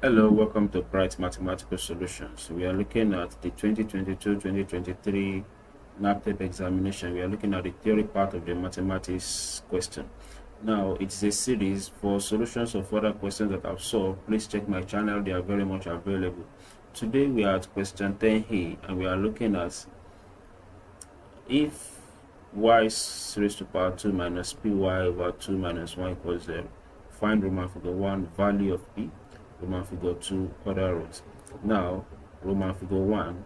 Hello, welcome to Bright Mathematical Solutions. We are looking at the 2022-2023 NABTEB examination. We are looking at the theory part of the mathematics question. Now, it's a series for solutions of other questions that I've solved. Please check my channel, they are very much available. Today we are at question 10A and we are looking at if y raised to power 2 minus py over 2 minus 1 equals 0. Find Roman figure 1 value of p. Roman figure 2 other rows. Now, Roman figure 1,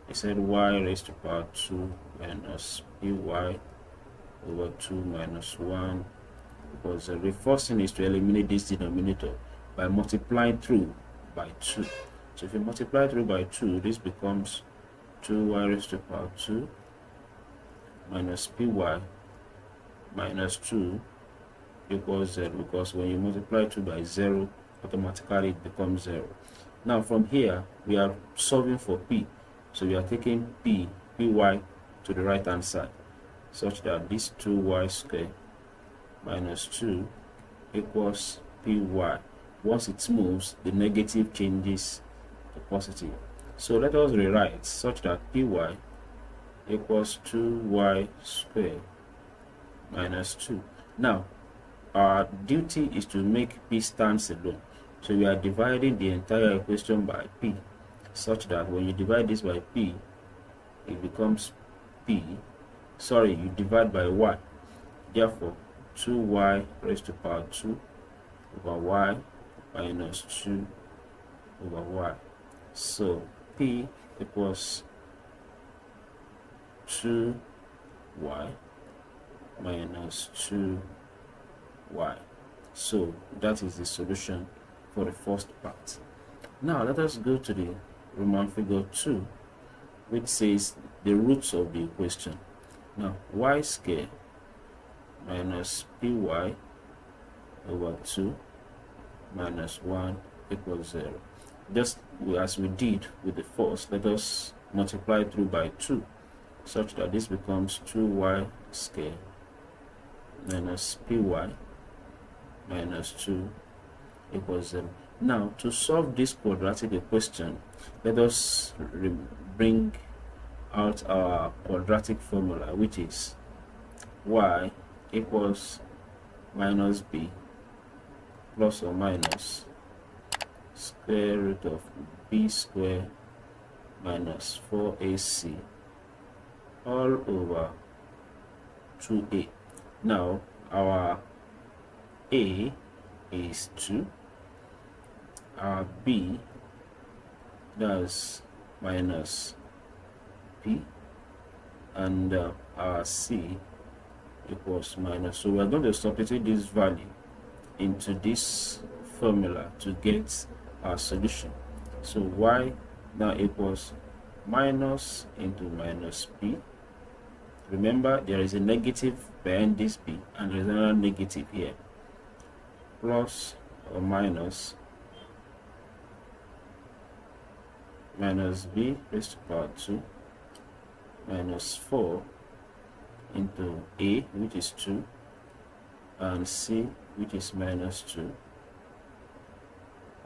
it said y raised to power 2 minus py over 2 minus 1 equals 0. The first thing is to eliminate this denominator by multiplying through by 2. So if you multiply through by 2, this becomes 2y raised to power 2 minus py minus 2 equals 0, because when you multiply 2 by 0, automatically it becomes 0. Now from here we are solving for p, so we are taking py to the right hand side, such that this 2y squared minus 2 equals py. Once it moves, the negative changes to positive. So let us rewrite such that py equals 2y squared minus 2. Now our duty is to make p stands alone, so we are dividing the entire equation by p, such that when you divide this by p, it becomes you divide by y. Therefore 2y raised to power 2 over y minus 2 over y. So p equals 2y minus 2y. So that is the solution for the first part. Now let us go to the Roman figure 2, which says the roots of the equation. Now y squared minus py over 2 minus 1 equals 0. Just as we did with the first, let us multiply through by 2, such that this becomes 2y squared minus py minus 2 equals 0. Now to solve this quadratic equation, let us bring out our quadratic formula, which is y equals minus b plus or minus square root of b squared minus 4ac all over 2a. Now our a is 2, our b, that's minus p, and our c equals minus. So we are going to substitute this value into this formula to get our solution. So y now equals minus into minus p. Remember, there is a negative behind this p and there is another negative here, plus or minus b raised to power 2 minus 4 into a, which is 2, and c, which is minus 2,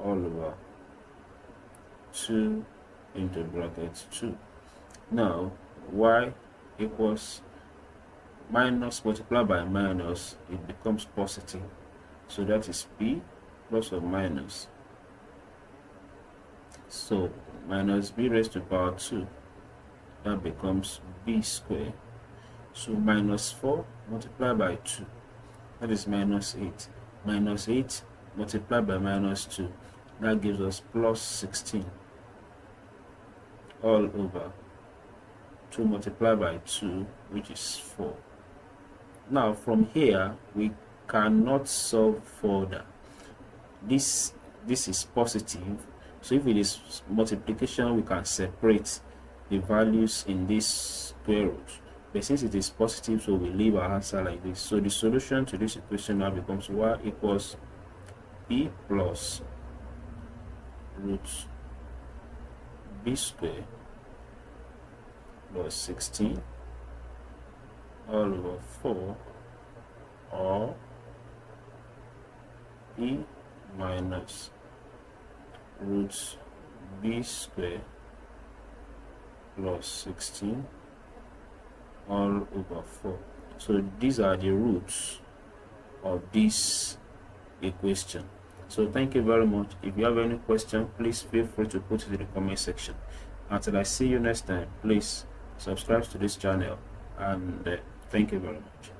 all over 2 into bracket 2. Now y equals minus multiplied by minus, it becomes positive, so that is p plus or minus, so minus b raised to power 2, that becomes b squared. So minus 4 multiplied by 2, that is minus 8. Minus 8 multiplied by minus 2, that gives us plus 16 all over 2 multiplied by 2, which is 4. Now from here we cannot solve further. This is positive, so if it is multiplication, we can separate the values in this square root, but since it is positive, so we leave our answer like this. So the solution to this equation now becomes y equals p plus root b squared plus 16 all over 4, or e minus root b square plus 16 all over 4. So these are the roots of this equation. So thank you very much. If you have any question, please feel free to put it in the comment section. Until I see you next time, please subscribe to this channel, and thank you very much.